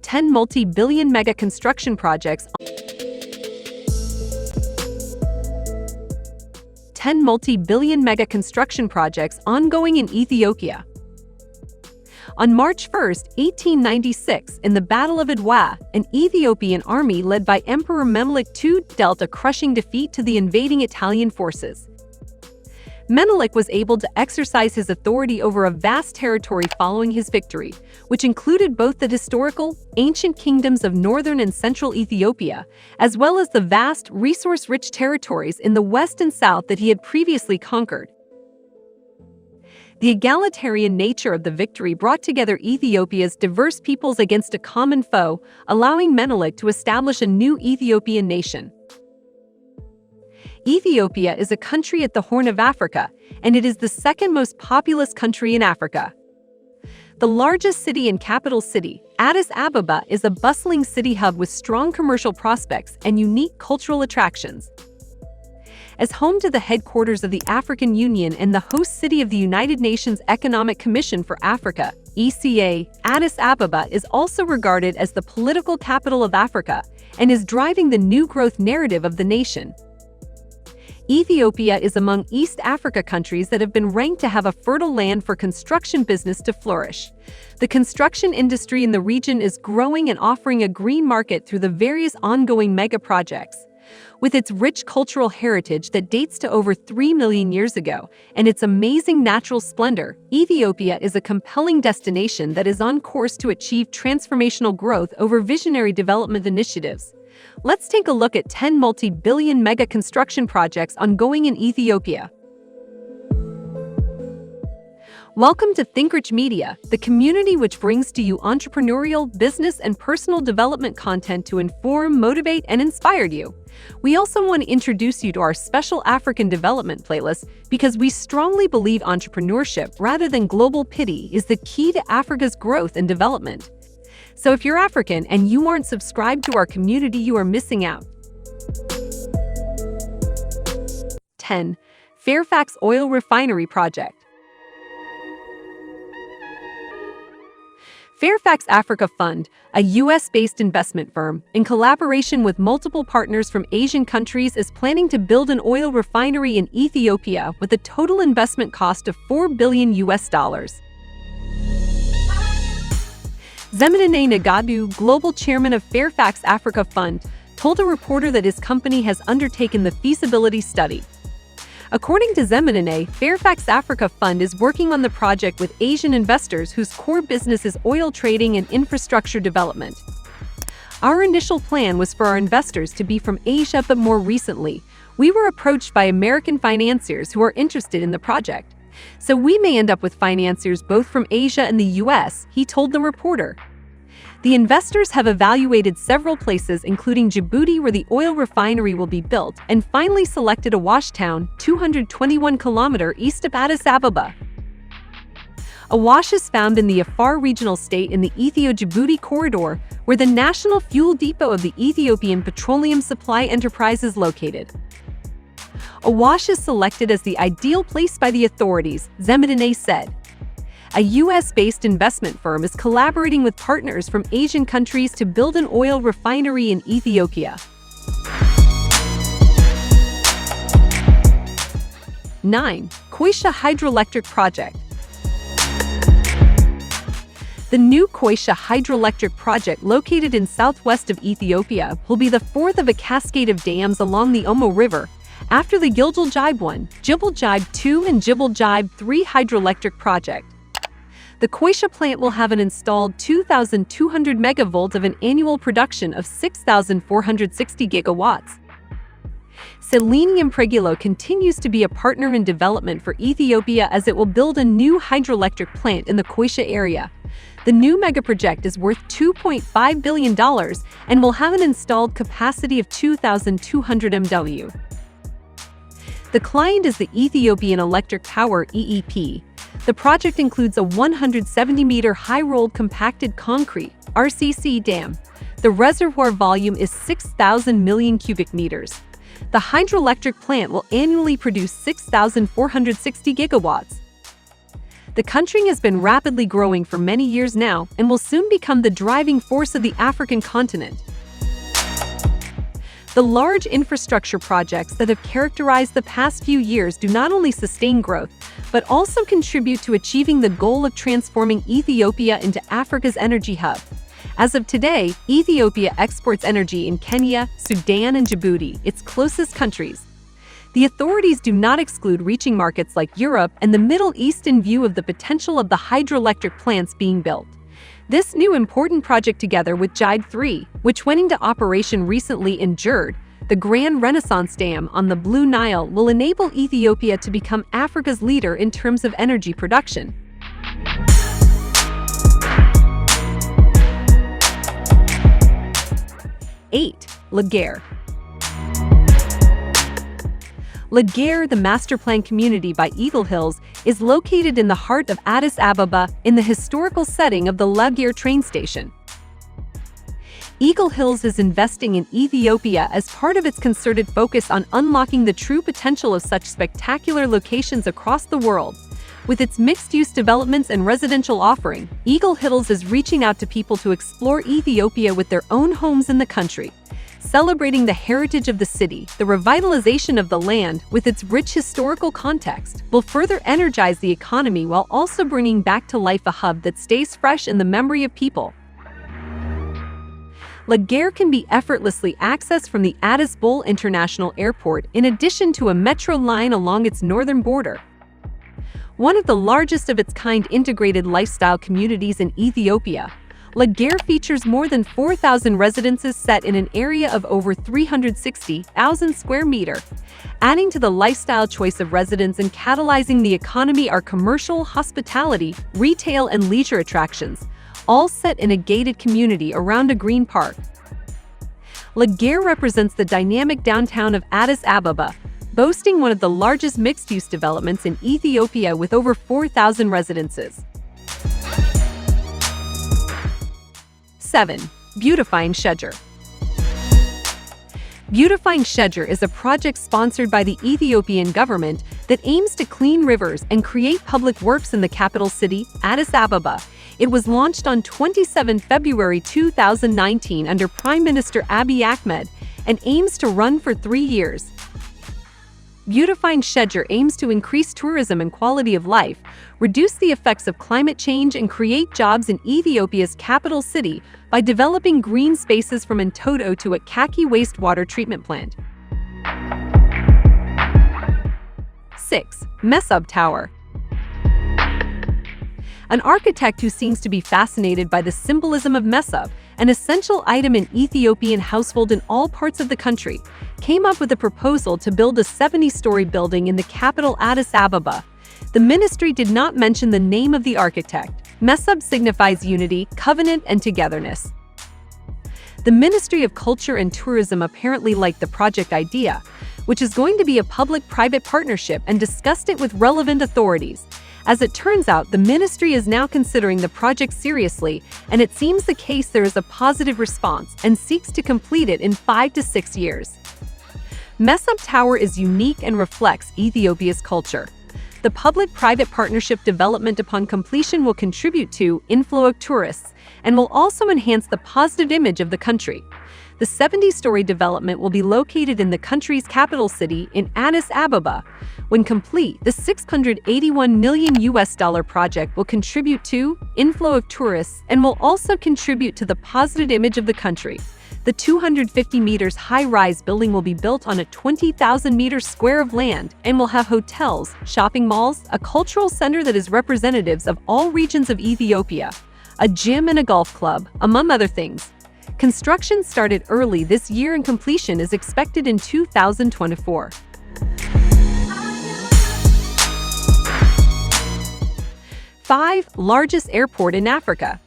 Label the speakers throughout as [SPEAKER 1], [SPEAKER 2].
[SPEAKER 1] 10 multi-billion mega construction projects. 10 multi-billion mega construction projects ongoing in Ethiopia. On March 1, 1896, in the Battle of Adwa, an Ethiopian army led by Emperor Menelik II dealt a crushing defeat to the invading Italian forces. Menelik was able to exercise his authority over a vast territory following his victory, which included both the historical, ancient kingdoms of northern and central Ethiopia, as well as the vast, resource-rich territories in the west and south that he had previously conquered. The egalitarian nature of the victory brought together Ethiopia's diverse peoples against a common foe, allowing Menelik to establish a new Ethiopian nation. Ethiopia is a country at the Horn of Africa, and it is the second most populous country in Africa. The largest city and capital city, Addis Ababa, is a bustling city hub with strong commercial prospects and unique cultural attractions. As home to the headquarters of the African Union and the host city of the United Nations Economic Commission for Africa, ECA, Addis Ababa is also regarded as the political capital of Africa and is driving the new growth narrative of the nation. Ethiopia is among East Africa countries that have been ranked to have a fertile land for construction business to flourish. The construction industry in the region is growing and offering a green market through the various ongoing mega projects. With its rich cultural heritage that dates to over 3 million years ago and its amazing natural splendor, Ethiopia is a compelling destination that is on course to achieve transformational growth over visionary development initiatives. Let's take a look at 10 multi-billion mega construction projects ongoing in Ethiopia. Welcome to ThinkRich Media, the community which brings to you entrepreneurial, business, and personal development content to inform, motivate, and inspire you. We also want to introduce you to our special African development playlist because we strongly believe entrepreneurship rather than global pity is the key to Africa's growth and development. So if you're African and you aren't subscribed to our community, you are missing out. 10. Fairfax Oil Refinery Project. Fairfax Africa Fund, a U.S.-based investment firm, in collaboration with multiple partners from Asian countries, is planning to build an oil refinery in Ethiopia with a total investment cost of $4 billion. Zemenene Nagadu, global chairman of Fairfax Africa Fund, told a reporter that his company has undertaken the feasibility study. According to Zemenene, Fairfax Africa Fund is working on the project with Asian investors whose core business is oil trading and infrastructure development. Our initial plan was for our investors to be from Asia, but more recently, we were approached by American financiers who are interested in the project. So we may end up with financiers both from Asia and the US, he told the reporter. The investors have evaluated several places, including Djibouti, where the oil refinery will be built, and finally selected Awash Town, 221 km east of Addis Ababa. Awash is found in the Afar regional state in the Ethio-Djibouti corridor, where the national fuel depot of the Ethiopian Petroleum Supply Enterprise is located. Awash is selected as the ideal place by the authorities, Zemenene said. A U.S.-based investment firm is collaborating with partners from Asian countries to build an oil refinery in Ethiopia. 9. Koisha Hydroelectric Project. The new Koisha Hydroelectric Project, located in southwest of Ethiopia, will be the fourth of a cascade of dams along the Omo River, after the Gilgil Jibe 1, Jibal Jibe 2, and Jibal Jibe 3 hydroelectric project. The Koisha plant will have an installed 2,200 megavolt of an annual production of 6,460 gigawatts. Selenium Pregilo continues to be a partner in development for Ethiopia as it will build a new hydroelectric plant in the Koisha area. The new megaproject is worth $2.5 billion and will have an installed capacity of 2,200 MW. The client is the Ethiopian Electric Power (EEP). The project includes a 170-meter high-rolled compacted concrete (RCC) dam. The reservoir volume is 6,000 million cubic meters. The hydroelectric plant will annually produce 6,460 gigawatts. The country has been rapidly growing for many years now and will soon become the driving force of the African continent. The large infrastructure projects that have characterized the past few years do not only sustain growth, but also contribute to achieving the goal of transforming Ethiopia into Africa's energy hub. As of today, Ethiopia exports energy in Kenya, Sudan, and Djibouti, its closest countries. The authorities do not exclude reaching markets like Europe and the Middle East in view of the potential of the hydroelectric plants being built. This new important project, together with JIDE 3, which went into operation recently in Jerd, the Grand Renaissance Dam on the Blue Nile, will enable Ethiopia to become Africa's leader in terms of energy production. Lagare. Lagare, the master-planned community by Eagle Hills, is located in the heart of Addis Ababa in the historical setting of the Lagare train station. Eagle Hills is investing in Ethiopia as part of its concerted focus on unlocking the true potential of such spectacular locations across the world. With its mixed-use developments and residential offering, Eagle Hills is reaching out to people to explore Ethiopia with their own homes in the country. Celebrating the heritage of the city, the revitalization of the land, with its rich historical context, will further energize the economy while also bringing back to life a hub that stays fresh in the memory of people. Lagare can be effortlessly accessed from the Addis Ababa International Airport in addition to a metro line along its northern border. One of the largest of its kind integrated lifestyle communities in Ethiopia, Lagare features more than 4,000 residences set in an area of over 360,000 square meters. Adding to the lifestyle choice of residents and catalyzing the economy are commercial, hospitality, retail, and leisure attractions, all set in a gated community around a green park. Lagare represents the dynamic downtown of Addis Ababa, boasting one of the largest mixed-use developments in Ethiopia with over 4,000 residences. 7. Beautifying Shedger. Beautifying Shedger is a project sponsored by the Ethiopian government that aims to clean rivers and create public works in the capital city, Addis Ababa. It was launched on 27 February 2019 under Prime Minister Abiy Ahmed and aims to run for 3 years. Beautifying Shedger aims to increase tourism and quality of life, reduce the effects of climate change, and create jobs in Ethiopia's capital city by developing green spaces from Entoto to a Kaki wastewater treatment plant. 6. Mesub Tower. An architect who seems to be fascinated by the symbolism of Mesub, an essential item in Ethiopian household in all parts of the country, came up with a proposal to build a 70-story building in the capital Addis Ababa. The ministry did not mention the name of the architect. Mesub signifies unity, covenant, and togetherness. The Ministry of Culture and Tourism apparently liked the project idea, which is going to be a public-private partnership, and discussed it with relevant authorities. As it turns out, the ministry is now considering the project seriously, and it seems the case there is a positive response and seeks to complete it in 5 to 6 years. Mesub Tower is unique and reflects Ethiopia's culture. The public-private partnership development upon completion will contribute to inflow of tourists and will also enhance the positive image of the country. The 70-story development will be located in the country's capital city in Addis Ababa. When complete, the $681 million project will contribute to inflow of tourists and will also contribute to the positive image of the country. The 250 meters high-rise building will be built on a 20,000 meters square of land and will have hotels, shopping malls, a cultural center that is representatives of all regions of Ethiopia, a gym, and a golf club, among other things. Construction started early this year and completion is expected in 2024. 5. Largest airport in Africa.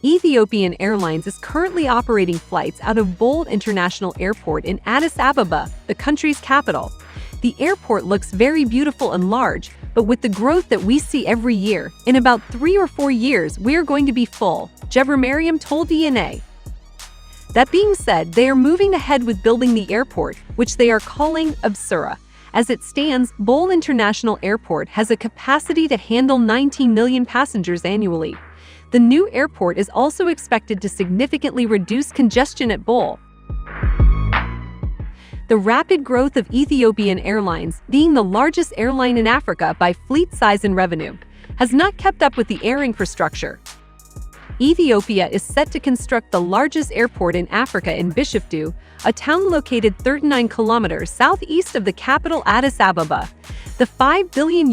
[SPEAKER 1] Ethiopian Airlines is currently operating flights out of Bold International Airport in Addis Ababa, the country's capital. The airport looks very beautiful and large, but with the growth that we see every year, in about 3 or 4 years we are going to be full, Jebra Mariam told DNA. That being said, they are moving ahead with building the airport, which they are calling Absura, As it stands, Bole International Airport has a capacity to handle 19 million passengers annually. The new airport is also expected to significantly reduce congestion at Bole. The rapid growth of Ethiopian Airlines, being the largest airline in Africa by fleet size and revenue, has not kept up with the air infrastructure. Ethiopia is set to construct the largest airport in Africa in Bishoftu, a town located 39 kilometers southeast of the capital Addis Ababa. The $5 billion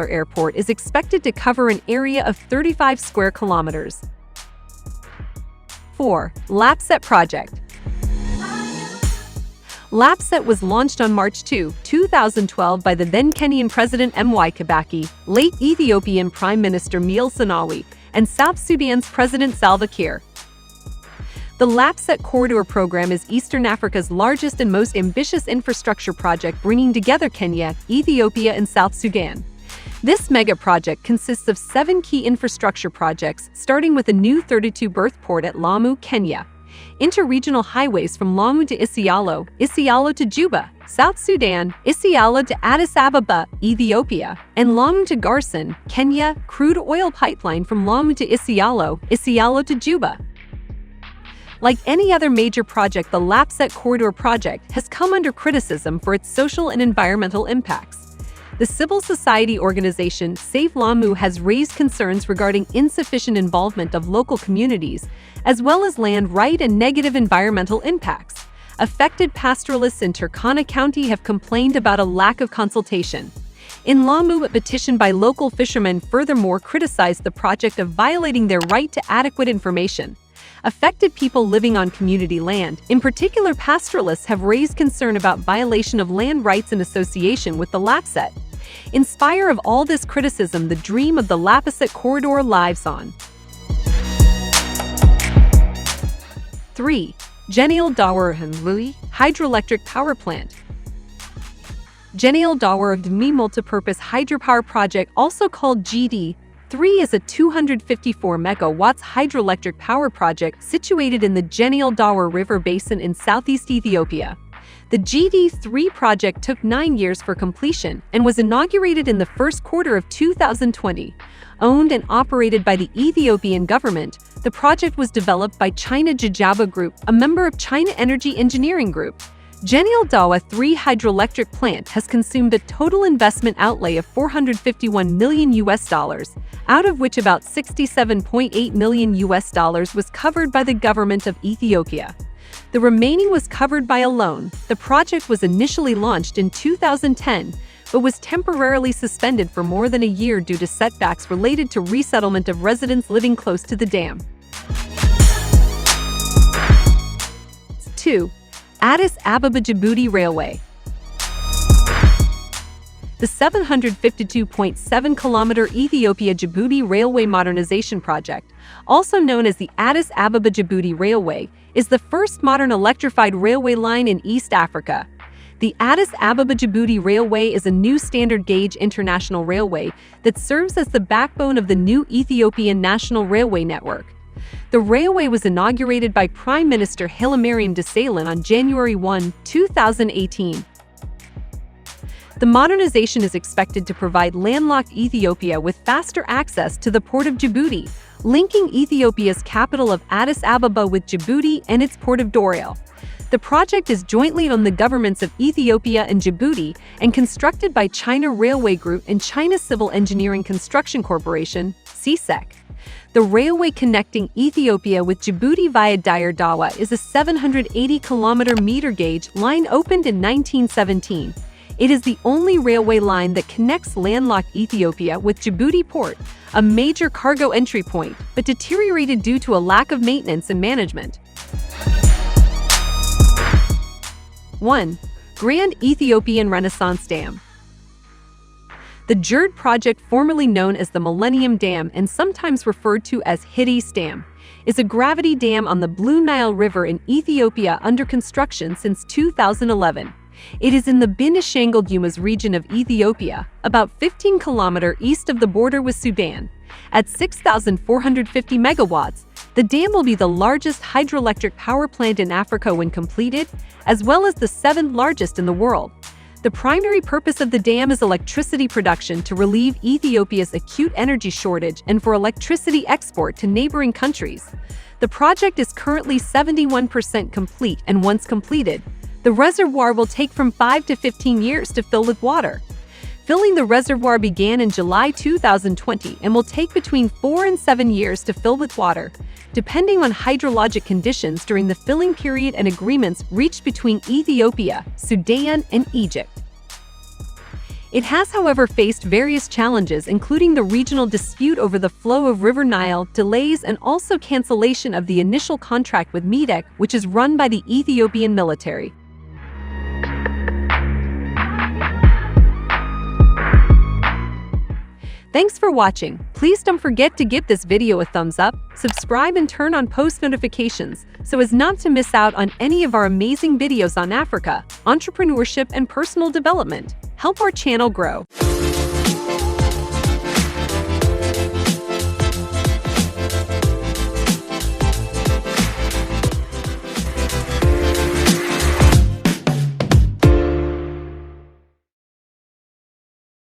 [SPEAKER 1] airport is expected to cover an area of 35 square kilometers. 4. Lapset Project. Lapset was launched on March 2, 2012 by the then Kenyan President M.Y. Kibaki, late Ethiopian Prime Minister Meles Zenawi, and South Sudan's President Salva Kiir. The Lapset Corridor program is Eastern Africa's largest and most ambitious infrastructure project, bringing together Kenya, Ethiopia, and South Sudan. This mega-project consists of 7 key infrastructure projects, starting with a new 32-berth port at Lamu, Kenya, interregional highways from Lamu to Isiolo, Isiolo to Juba, South Sudan, Isiolo to Addis Ababa, Ethiopia, and Lamu to Garsen, Kenya, crude oil pipeline from Lamu to Isiolo, Isiolo to Juba. Like any other major project, the Lapset Corridor project has come under criticism for its social and environmental impacts. The civil society organization Save Lamu has raised concerns regarding insufficient involvement of local communities, as well as land right and negative environmental impacts. Affected pastoralists in Turkana County have complained about a lack of consultation. In Lamu, a petition by local fishermen furthermore criticized the project of violating their right to adequate information. Affected people living on community land, in particular pastoralists, have raised concern about violation of land rights in association with the Lapset. In spite of all this criticism, the dream of the Lapset Corridor lives on. 3. Genial Dawar Louis Hydroelectric Power Plant. Genial Dawar Dmi Multipurpose Hydropower Project, also called GD3, is a 254 megawatts hydroelectric power project situated in the Genial Dawar River Basin in southeast Ethiopia. The GD3 project took 9 years for completion and was inaugurated in the first quarter of 2020. Owned and operated by the Ethiopian government, the project was developed by China Jijaba Group, a member of China Energy Engineering Group. Genial Dawar 3 hydroelectric plant has consumed a total investment outlay of $451 million, out of which about $67.8 million was covered by the government of Ethiopia. The remaining was covered by a loan. The project was initially launched in 2010, but was temporarily suspended for more than a year due to setbacks related to resettlement of residents living close to the dam. 2. Addis Ababa-Djibouti Railway. The 752.7-kilometer Ethiopia-Djibouti Railway Modernization Project, also known as the Addis Ababa-Djibouti Railway, is the first modern electrified railway line in East Africa. The Addis Ababa-Djibouti Railway is a new standard-gauge international railway that serves as the backbone of the new Ethiopian National Railway Network. The railway was inaugurated by Prime Minister Hailemariam Desalegn on January 1, 2018. The modernization is expected to provide landlocked Ethiopia with faster access to the port of Djibouti, linking Ethiopia's capital of Addis Ababa with Djibouti and its port of Dorail. The project is jointly owned by the governments of Ethiopia and Djibouti and constructed by China Railway Group and China Civil Engineering Construction Corporation, CSEC. The railway connecting Ethiopia with Djibouti via Dire Dawa is a 780-kilometer meter-gauge line opened in 1917. It is the only railway line that connects landlocked Ethiopia with Djibouti Port, a major cargo entry point, but deteriorated due to a lack of maintenance and management. 1. Grand Ethiopian Renaissance Dam. The Jerd project, formerly known as the Millennium Dam and sometimes referred to as Hiddis Dam, is a gravity dam on the Blue Nile River in Ethiopia under construction since 2011. It is in the Benishangul-Gumuz region of Ethiopia, about 15 kilometers east of the border with Sudan. At 6,450 megawatts, the dam will be the largest hydroelectric power plant in Africa when completed, as well as the 7th largest in the world. The primary purpose of the dam is electricity production to relieve Ethiopia's acute energy shortage and for electricity export to neighboring countries. The project is currently 71% complete, and once completed, the reservoir will take from 5 to 15 years to fill with water. Filling the reservoir began in July 2020 and will take between 4 and 7 years to fill with water, depending on hydrologic conditions during the filling period and agreements reached between Ethiopia, Sudan, and Egypt. It has, however, faced various challenges, including the regional dispute over the flow of River Nile, delays, and also cancellation of the initial contract with MEDEC, which is run by the Ethiopian military. Thanks for watching. Please don't forget to give this video a thumbs up, subscribe, and turn on post notifications so as not to miss out on any of our amazing videos on Africa, entrepreneurship, and personal development. Help our channel grow.